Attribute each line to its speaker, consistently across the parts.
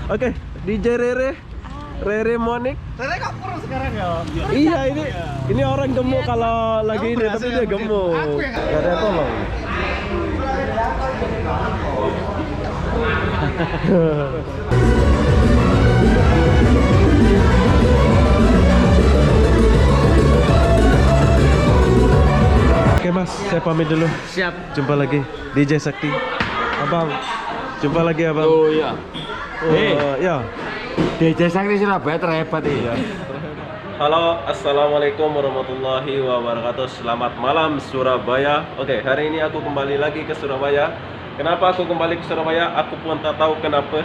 Speaker 1: Oke, DJ Rere Monik.
Speaker 2: Rere kok kurus sekarang ya?
Speaker 1: Iya, ini orang gemuk kalau lagi ini, tapi dia gemuk. Gak ada tolong. Oke mas, saya pamit dulu.
Speaker 2: Siap.
Speaker 1: Jumpa lagi DJ Sakti. Abang, jumpa lagi abang.
Speaker 2: Oh iya.
Speaker 1: Ya.
Speaker 2: DJ Sakti Surabaya terhebat ya.
Speaker 1: Halo, assalamualaikum warahmatullahi wabarakatuh. Selamat malam Surabaya. Oke, hari ini aku kembali lagi ke Surabaya. Kenapa aku kembali ke Surabaya? Aku pun tak tahu kenapa.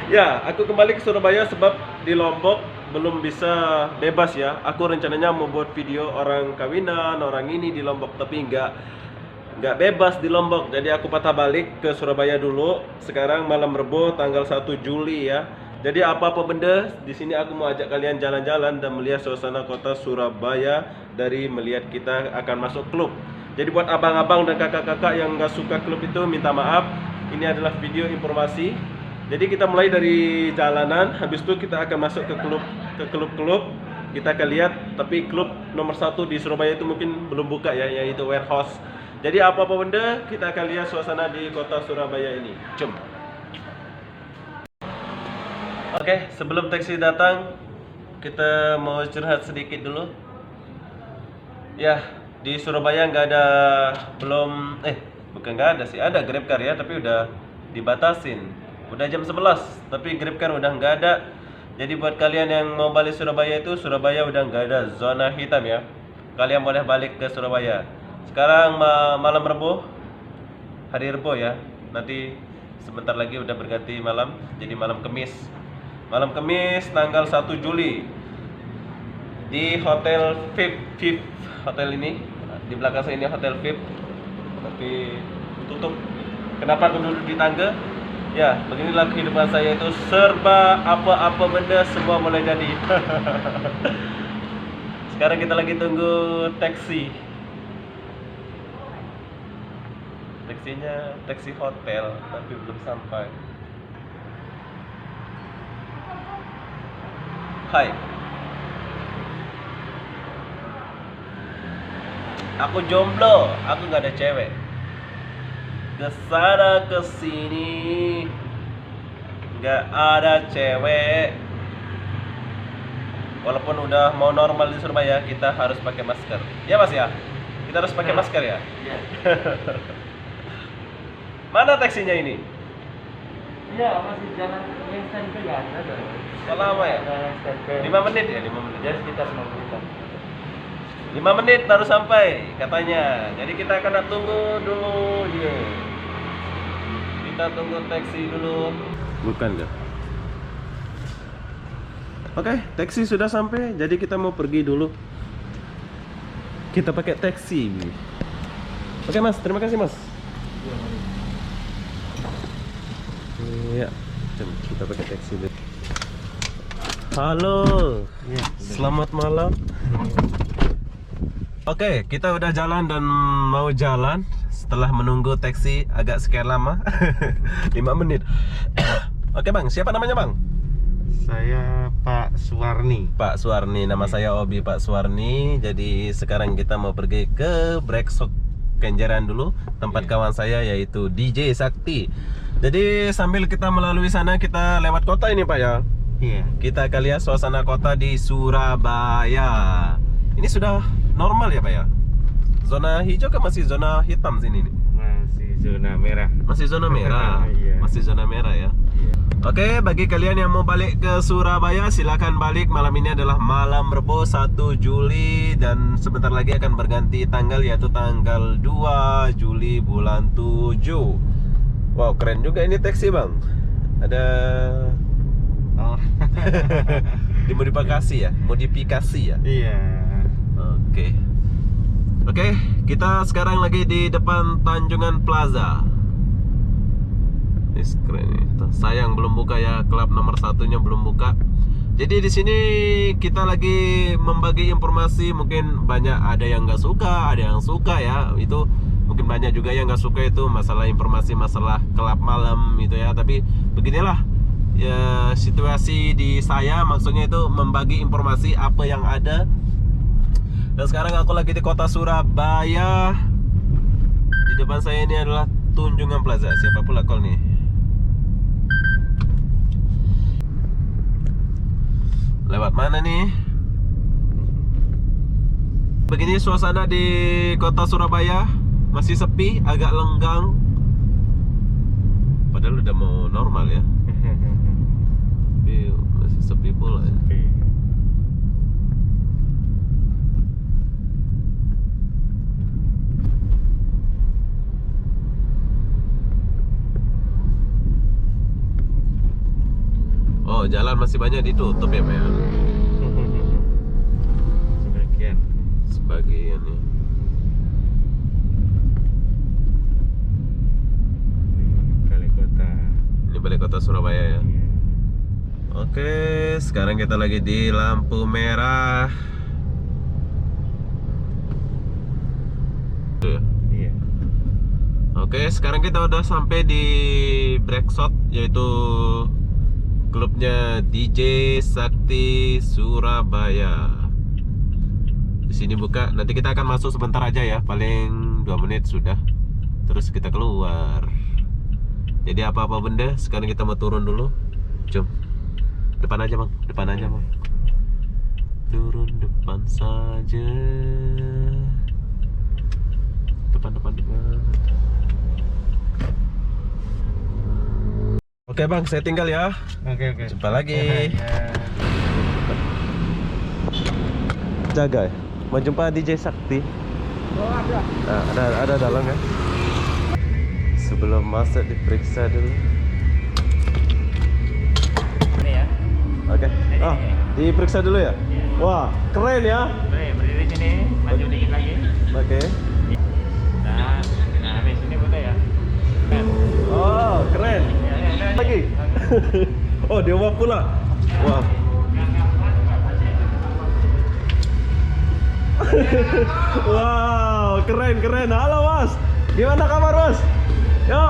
Speaker 1: Ya, aku kembali ke Surabaya sebab di Lombok belum bisa bebas ya. Aku rencananya mau buat video orang kawinan, orang ini di Lombok, tapi nggak bebas di Lombok. Jadi aku patah balik ke Surabaya dulu. Sekarang malam Rebo tanggal 1 Juli ya. Jadi apa-apa benda di sini aku mau ajak kalian jalan-jalan dan melihat suasana kota Surabaya dari melihat kita akan masuk klub. Jadi buat abang-abang dan kakak-kakak yang nggak suka klub itu minta maaf. Ini adalah video informasi. Jadi kita mulai dari jalanan, habis itu kita akan masuk ke klub-klub. Kita akan lihat, tapi klub nomor 1 di Surabaya itu mungkin belum buka ya, yaitu Warehouse. Jadi apa-apa benda kita akan lihat suasana di kota Surabaya ini. Jom. Oke, sebelum taksi datang, kita mau curhat sedikit dulu. Ya, di Surabaya nggak ada, bukan nggak ada sih, ada GrabCar ya, tapi udah dibatasin. Udah jam 11, tapi GrabCar udah nggak ada. Jadi buat kalian yang mau balik Surabaya itu, Surabaya udah nggak ada zona hitam ya. Kalian boleh balik ke Surabaya. Sekarang malam Rebo, hari Rebo ya. Nanti sebentar lagi udah berganti malam, jadi malam Kamis. Malam Kamis tanggal 1 Juli di Hotel VIP hotel ini. Di belakang saya ini Hotel VIP, tapi tutup. Kenapa aku duduk di tangga? Ya, beginilah kehidupan saya itu, serba apa-apa benda semua mulai jadi. Sekarang kita lagi tunggu taksi. Taksinya taksi hotel, tapi belum sampai. Hai. Aku jomblo, aku nggak ada cewek. Kesana kesini nggak ada cewek. Walaupun udah mau normal di Surabaya, kita harus pakai masker. Ya mas ya, kita harus pakai masker ya.
Speaker 2: Iya.
Speaker 1: Mana taksinya ini?
Speaker 2: Iya, masih jalan yang standby ya.
Speaker 1: Kok lama ya? 5 menit ya, 5 menit.
Speaker 2: Ya sekitar 5 menit.
Speaker 1: 5 menit baru sampai katanya. Jadi kita akan tunggu dulu dia. Kita tunggu taksi dulu. Bukan enggak? Oke, taksi sudah sampai. Jadi kita mau pergi dulu. Kita pakai taksi. Oke mas, terima kasih mas. Iya, kita pakai taksi dulu. Halo, selamat malam. Oke, kita udah jalan dan mau jalan setelah menunggu taksi agak sekian lama. 5 menit. Oke bang, siapa namanya bang?
Speaker 2: Saya Pak Suwarni.
Speaker 1: Pak Suwarni, nama saya Obi Pak Suwarni. Jadi sekarang kita mau pergi ke Breksok Kenjeran dulu, tempat kawan saya yaitu DJ Sakti. Jadi sambil kita melalui sana, kita lewat kota ini Pak ya.
Speaker 2: Iya.
Speaker 1: Kita akan lihat suasana kota di Surabaya. Ini sudah normal ya Pak ya? Zona hijau kan masih zona hitam sini nih?
Speaker 2: Masih zona merah.
Speaker 1: Masih zona merah.
Speaker 2: Iya.
Speaker 1: Masih zona merah ya.
Speaker 2: Iya.
Speaker 1: Oke, bagi kalian yang mau balik ke Surabaya, silakan balik. Malam ini adalah malam Rebo 1 Juli dan sebentar lagi akan berganti tanggal, yaitu tanggal 2 Juli bulan 7. Wow, keren juga ini taksi bang. Ada
Speaker 2: Oh.
Speaker 1: dimodifikasi ya, modifikasi ya.
Speaker 2: Iya.
Speaker 1: Oke, kita sekarang lagi di depan Tanjungan Plaza. Ini keren nih. Sayang belum buka ya, klub nomor 1-nya belum buka. Jadi di sini kita lagi membagi informasi, mungkin banyak ada yang nggak suka, ada yang suka ya. Itu mungkin banyak juga yang nggak suka itu masalah informasi masalah kelab malam gitu ya. Tapi beginilah ya situasi di saya, maksudnya itu membagi informasi apa yang ada. Dan sekarang aku lagi di kota Surabaya. Di depan saya ini adalah Tunjungan Plaza. Siapa pula call nih? Lewat mana nih? Begini suasana di kota Surabaya. Masih sepi, agak lenggang. Padahal udah mau normal ya. Tapi masih sepi pula ya. Oh, jalan masih banyak ditutup ya, men? Sebagian ya.
Speaker 2: Balai kota.
Speaker 1: Ini balai kota Surabaya ya. Oke, sekarang kita lagi di lampu merah.
Speaker 2: Iya.
Speaker 1: Oke, sekarang kita udah sampai di Breakshot, yaitu klubnya DJ Sakti Surabaya. Di sini buka, nanti kita akan masuk sebentar aja ya, paling 2 menit sudah. Terus kita keluar. Jadi apa-apa benda, sekarang kita mau turun dulu. Jom. Depan aja, Bang. Depan aja, Bang. Turun depan saja. Depan. Oke, Bang, saya tinggal ya.
Speaker 2: Oke.
Speaker 1: Jumpa lagi. Jaga ya. Mau jumpa DJ Sakti.
Speaker 2: Oh, ada.
Speaker 1: Nah, ada dalam ya. Sebelum masuk diperiksa dulu.
Speaker 2: Ini ya.
Speaker 1: Oke. Diperiksa dulu ya. Wah, keren ya.
Speaker 2: Berdiri sini, maju dikit lagi.
Speaker 1: Oke.
Speaker 2: Nah, habis ini foto ya.
Speaker 1: Oh, keren. Lagi. Oh, dewa pula. Wah. Wow, keren. Halo, Mas. Gimana kabar, Mas? Yo.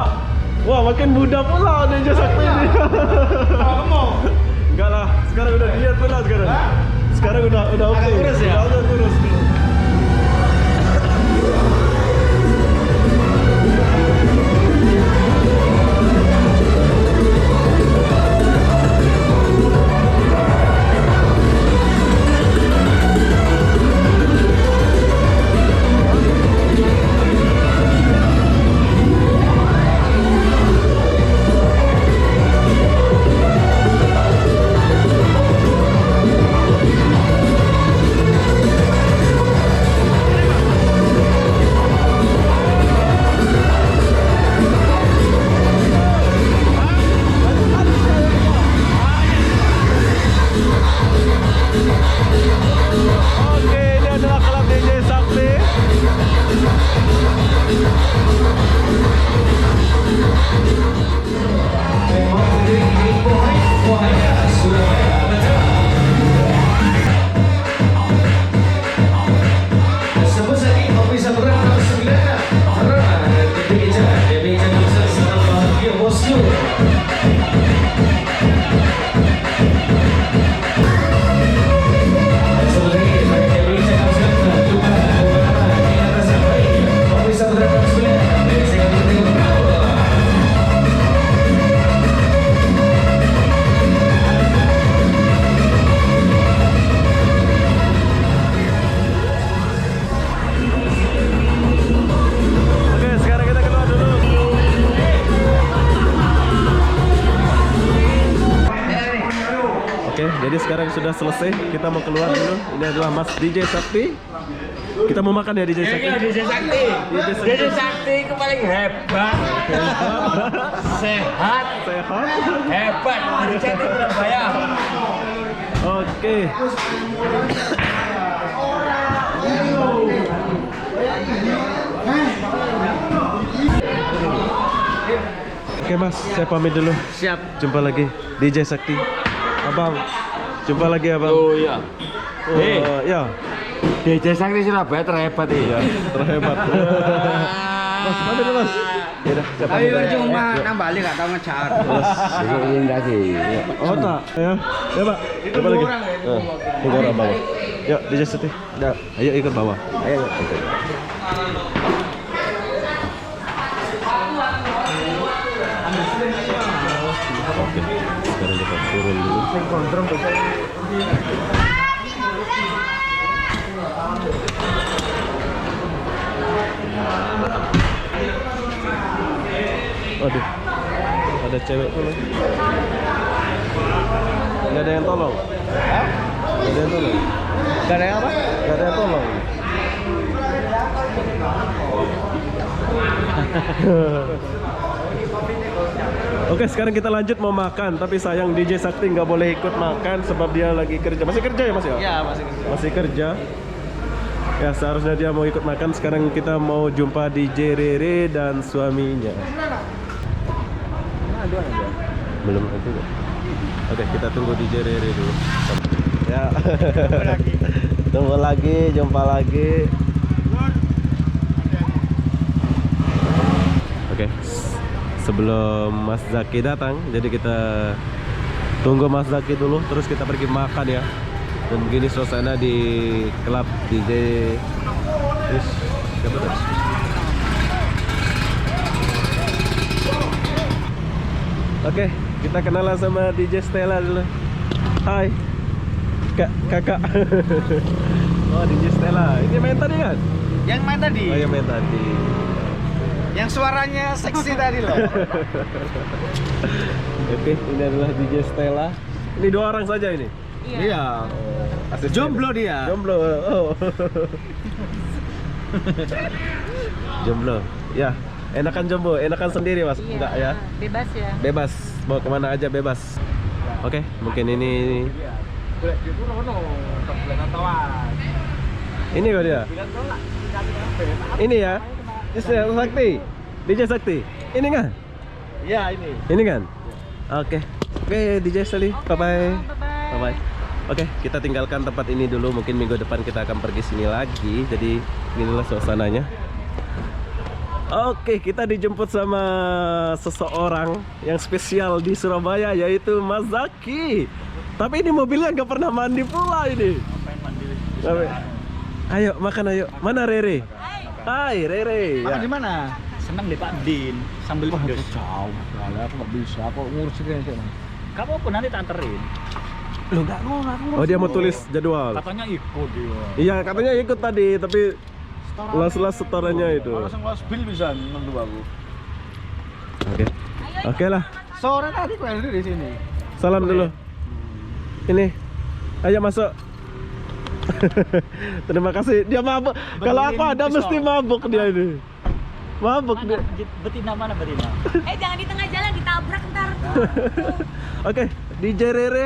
Speaker 1: Wah, makin muda pula DJ Sakti ini.
Speaker 2: Kamu?
Speaker 1: Enggak lah, sekarang udah diet pula sekarang. Sekarang udah oke.
Speaker 2: Agak kurus ya?
Speaker 1: Udah kurus. Oke, ini adalah klub DJ Sakti. Oke, sekarang kita keluar dulu. Oke, jadi sekarang sudah selesai. Kita mau keluar dulu. Ini adalah Mas DJ Sakti. Kita mau makan ya DJ Sakti.
Speaker 2: DJ Sakti. DJ Sakti itu paling hebat. Sehat. Hebat. DJ Sakti Surabaya.
Speaker 1: Oke. Oke, Mas, saya pamit dulu.
Speaker 2: Siap.
Speaker 1: Jumpa lagi DJ Sakti. Abang, jumpa lagi Abang.
Speaker 2: Oh iya.
Speaker 1: Ya.
Speaker 2: DJ Sakti Surabaya terhebat
Speaker 1: Iya,
Speaker 2: ya.
Speaker 1: terhebat. Mampir Mas. Ya udah, siapa
Speaker 3: Ayo
Speaker 1: nih?
Speaker 3: cuma
Speaker 1: Yuk.
Speaker 3: nambali gak tau ngejar.
Speaker 4: Ingin lagi.
Speaker 1: Oh tak, ya, ya Pak.
Speaker 3: Itu
Speaker 1: Coba
Speaker 3: dua
Speaker 1: lagi.
Speaker 3: orang ya, itu dua.
Speaker 1: Tiga orang bawah. Yuk, DJ setih. Ayo ikut bawah.
Speaker 4: Ayo.
Speaker 1: Oke. Oke, sekarang kita turun dulu. Waduh, ada cewek tuh. Gak ada yang tolong. Gak ada yang tolong.
Speaker 3: Gak ada yang apa?
Speaker 1: Gak ada yang tolong. Oke, sekarang kita lanjut mau makan. Tapi sayang DJ Sakti nggak boleh ikut makan sebab dia lagi kerja. Masih kerja ya Mas ya?
Speaker 3: Iya masih.
Speaker 1: Masih kerja. Ya seharusnya dia mau ikut makan. Sekarang kita mau jumpa DJ Rere dan suaminya. Belum ada juga. Oke, kita tunggu DJ Rere dulu. Ya. Tunggu lagi, jumpa lagi. Oke. Sebelum Mas Zaki datang, jadi kita tunggu Mas Zaki dulu, terus kita pergi makan ya. Dan begini suasana di klub DJ. Siapa tuh? Oke, kita kenalan sama DJ Stella dulu. Hai, kakak. Oh, DJ Stella. Ini main tadi kan?
Speaker 3: Yang main tadi?
Speaker 1: Oh, yang main tadi.
Speaker 3: Yang suaranya seksi tadi loh.
Speaker 1: Oke, ini adalah DJ Stella. Ini dua orang saja ini.
Speaker 3: Iya.
Speaker 1: Asisten.
Speaker 3: Jomblo dia.
Speaker 1: Jomblo. Oh. Jomblo. Ya, enakan jomblo, enakan sendiri Mas.
Speaker 2: Iya,
Speaker 1: Enggak ya?
Speaker 2: Bebas ya.
Speaker 1: Bebas, mau kemana aja bebas. Oke, mungkin ini kok dia. Ini ya. DJ Sakti. DJ Sakti. Ini kan?
Speaker 3: Iya ini.
Speaker 1: Ini kan? Oke. Oke, DJ Sally. Bye bye.
Speaker 2: Bye-bye.
Speaker 1: Bye bye. Oke, kita tinggalkan tempat ini dulu. Mungkin minggu depan kita akan pergi sini lagi. Jadi inilah suasananya. Oke, kita dijemput sama seseorang yang spesial di Surabaya, yaitu Mas Zaki. Tapi ini mobilnya nggak pernah mandi pula ini. Ayo makan ayo. Mana Rere? Hai Rere.
Speaker 3: Makan di
Speaker 1: Ya.
Speaker 3: mana?
Speaker 2: Senang deh Pak Din sambil pedes.
Speaker 3: Jauh. Aku nggak bisa. Aku ngurusin aja.
Speaker 2: Kamu pun nanti tak anterin.
Speaker 3: Lo nggak mau aku
Speaker 1: Oh, dia mau tulis jadwal.
Speaker 2: Katanya ikut dia.
Speaker 1: Iya, katanya ikut tadi, tapi las-las setorannya itu.
Speaker 3: Langsung los bil bisa nentu aku.
Speaker 1: Oke. Oke lah.
Speaker 3: Sore tadi aku ada di sini.
Speaker 1: Salam dulu. Ini. Ayo masuk. Terima kasih. Dia mabuk. Kalau aku ada mesti mabuk dia ini. Mabuk dia.
Speaker 2: Betina mana betina?
Speaker 5: Jangan di tengah jalan ditabrak ntar.
Speaker 1: Oke, DJ Rere.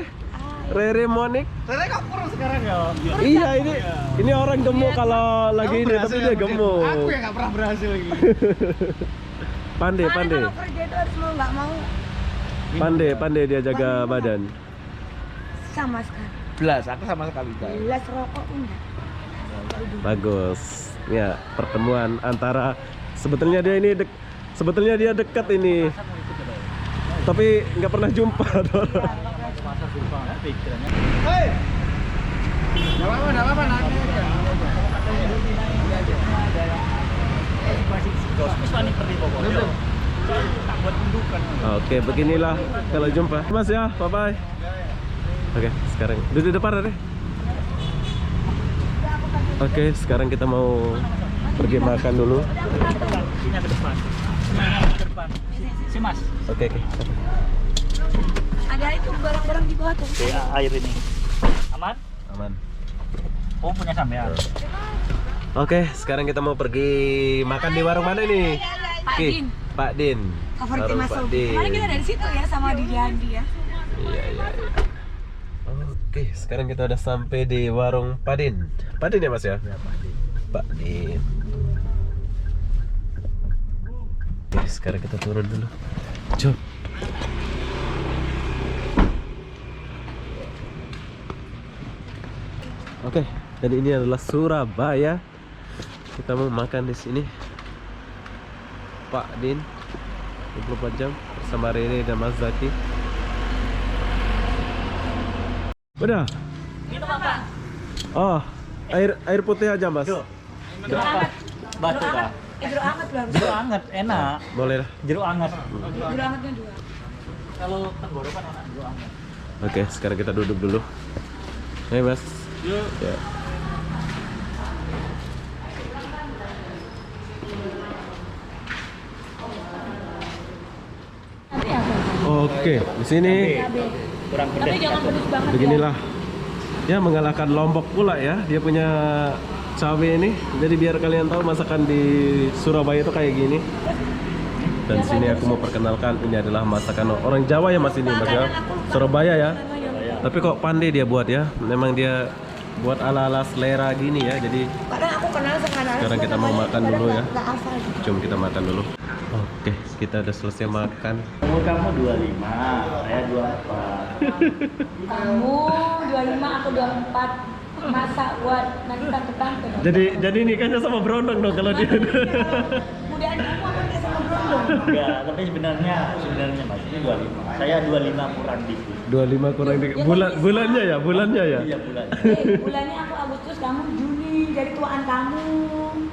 Speaker 1: Rere Monik.
Speaker 3: Sore kok kurang sekarang ya.
Speaker 1: Iya, ini orang gemuk kalau lagi ini, tapi dia gemuk.
Speaker 3: Aku yang nggak pernah berhasil lagi.
Speaker 1: Pandai,
Speaker 5: Soalnya
Speaker 1: pandai.
Speaker 5: kalau kerja itu harus mau nggak mau
Speaker 1: Pandai dia jaga badan.
Speaker 5: sama sekali.
Speaker 3: Belas, aku sama sekali enggak.
Speaker 5: Jelas rokok enggak.
Speaker 1: Bagus. Ya, pertemuan antara sebetulnya dia dekat ini. Tapi nggak pernah jumpa.
Speaker 3: Hei. Enggak apa-apa nanti.
Speaker 1: Oke, beginilah kalau jumpa. Mas ya, bye bye. Oke, sekarang duduk depan deh. Oke, sekarang kita mau pergi makan dulu.
Speaker 2: Sini ke depan. Ke depan. Si Mas.
Speaker 1: Oke.
Speaker 5: Ada itu barang-barang di bawah tuh.
Speaker 2: Oke, air ini. Aman?
Speaker 1: Aman.
Speaker 2: Oh, punya sampean.
Speaker 1: Oke, sekarang kita mau pergi makan di warung mana nih?
Speaker 5: Pak
Speaker 1: Oke,
Speaker 5: Din.
Speaker 1: Pak Din.
Speaker 5: Favorit
Speaker 1: Warung
Speaker 5: Mas
Speaker 1: Pak
Speaker 5: Sobi.
Speaker 1: Din.
Speaker 5: Kemarin kita dari situ ya sama di Andi ya.
Speaker 1: Iya. Oke, sekarang kita udah sampai di warung Pak Din. Pak Din ya Mas ya? Pak Din. Oke, sekarang kita turun dulu. Jom. Oke, dan ini adalah Surabaya. Kita mau makan di sini. Pak Din 24 jam bersama Rere dan Mas Zaki. Udah?
Speaker 2: Minum apa?
Speaker 1: Oh, air putih aja Mas.
Speaker 2: Jeruk apa? Batu dah.
Speaker 5: Jeruk hangat lah.
Speaker 2: Jeruk hangat enak.
Speaker 1: Boleh lah.
Speaker 2: Jeruk hangat.
Speaker 5: Jeruk hangatnya 2.
Speaker 2: Kalau tenggorokan enak jeruk hangat.
Speaker 1: Oke, sekarang kita duduk dulu. Hey Mas.
Speaker 2: Yuk.
Speaker 1: Ya.
Speaker 5: Tapi apa?
Speaker 1: Oke, di sini
Speaker 5: Cabe.
Speaker 2: Kurang
Speaker 5: Tapi
Speaker 2: pedas.
Speaker 5: jangan pedes banget.
Speaker 1: beginilah. Ya mengalahkan Lombok pula ya. Dia punya cabai ini. Jadi biar kalian tahu masakan di Surabaya itu kayak gini. Dan sini aku mau perkenalkan ini adalah masakan orang Jawa ya Mas ini Mas ya. Surabaya ya. Tapi kok pandai dia buat ya. Memang dia buat ala-ala selera gini ya. Jadi
Speaker 5: Padahal aku kenal sekarang.
Speaker 1: sekarang kita mau makan dulu ya.
Speaker 5: Nggak hafal.
Speaker 1: Cuma kita makan dulu. Oke, kita udah selesai makan.
Speaker 2: Kamu 25, saya 24.
Speaker 5: Kamu 25, aku 24. Masa buat nanti tante-tante dong.
Speaker 1: Jadi nikahnya sama Brondong dong kalau dia.
Speaker 5: Mudaan kamu apa kayak sama Brondong?
Speaker 2: Enggak, tapi sebenarnya Mas ini 25. Saya 25 kurang dikit.
Speaker 1: 25 kurang dikit. Bulannya ya.
Speaker 2: Iya bulan.
Speaker 5: Bulannya aku Agustus, kamu Juni. Jadi tuaan kamu.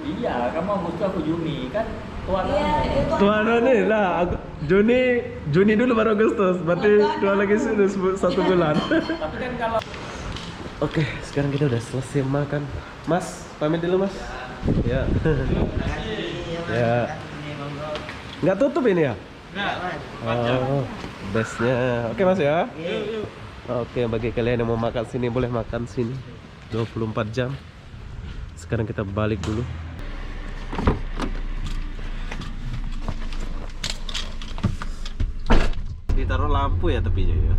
Speaker 2: Iya, kamu Agustus aku Juni kan tua kamu.
Speaker 5: Iya, itu.
Speaker 1: Tuan nih lah, Juni dulu baru Agustus, berarti dua lagi sudah 1 bulan.
Speaker 2: Tapi kan kalau
Speaker 1: Oke, sekarang kita udah selesai makan. Mas, pamit dulu Mas. Ya. Ya. Nggak tutup ini ya? Oh, bestnya. Oke Mas ya. Oke, bagi kalian yang mau makan sini boleh makan sini. 24 jam. Sekarang kita balik dulu. Ditaruh lampu ya tepinya ya.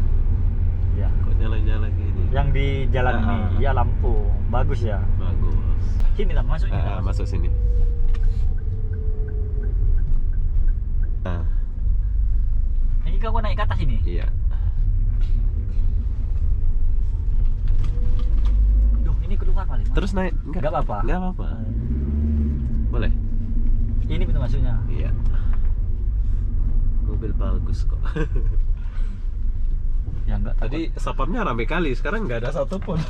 Speaker 2: ya,
Speaker 1: Kok nyala-nyala gini?
Speaker 2: yang di jalan ini ya lampu bagus ya.
Speaker 1: Bagus.
Speaker 2: Sini lah masuknya.
Speaker 1: Masuk sini. Nah,
Speaker 2: Ini kau naik ke atas ini.
Speaker 1: iya.
Speaker 2: Duh, ini keluar paling.
Speaker 1: Terus naik?
Speaker 2: Enggak apa-apa.
Speaker 1: Enggak apa-apa. Boleh?
Speaker 2: Ini pintu masuknya.
Speaker 1: Iya. Mobil bagus kok.
Speaker 2: Ya enggak.
Speaker 1: Tadi sapamnya rame kali, sekarang nggak ada satupun.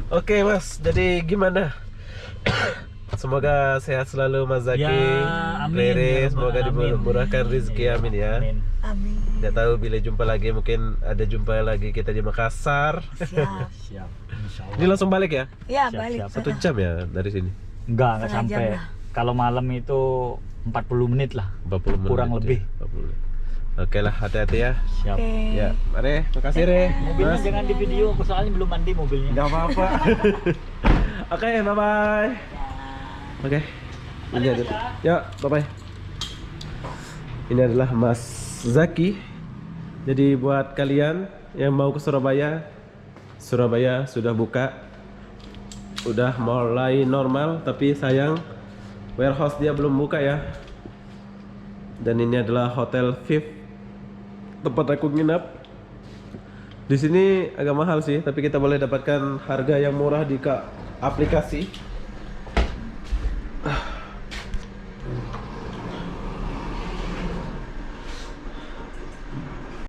Speaker 1: Oke Mas, jadi gimana? Semoga sehat selalu Mas Zaki,
Speaker 2: Ya, amin.
Speaker 1: Rere,
Speaker 2: Ya,
Speaker 1: semoga
Speaker 2: amin.
Speaker 1: dimurahkan rezeki, amin ya.
Speaker 2: Amin.
Speaker 5: Amin.
Speaker 1: Nggak tahu bila jumpa lagi, mungkin ada jumpa lagi kita di Makassar.
Speaker 5: Siap.
Speaker 2: Siap. Insyaallah.
Speaker 1: Ini langsung balik ya?
Speaker 5: Ya,
Speaker 2: Siap,
Speaker 5: balik.
Speaker 2: siap.
Speaker 1: 1 jam ya dari sini?
Speaker 2: Enggak
Speaker 5: Setengah
Speaker 2: sampai.
Speaker 5: jam lah.
Speaker 2: Kalau malam itu 40 menit lah.
Speaker 1: 40 menit.
Speaker 2: Kurang lebih.
Speaker 1: 40 menit. Oke lah, hati-hati ya.
Speaker 2: Siap.
Speaker 5: Oke.
Speaker 1: Ya, Re, makasih Re.
Speaker 2: Mobilnya
Speaker 1: Mas.
Speaker 2: jangan di video, aku soalnya belum mandi mobilnya.
Speaker 1: Nggak apa-apa. Oke, bye-bye. Oke. Ini ada. Ya, bye-bye. Ini adalah Mas Zaki. Jadi buat kalian yang mau ke Surabaya, Surabaya sudah buka. Udah mulai normal, tapi sayang warehouse dia belum buka ya. Dan ini adalah Hotel VIP tempat aku nginap. Di sini agak mahal sih, tapi kita boleh dapatkan harga yang murah di aplikasi.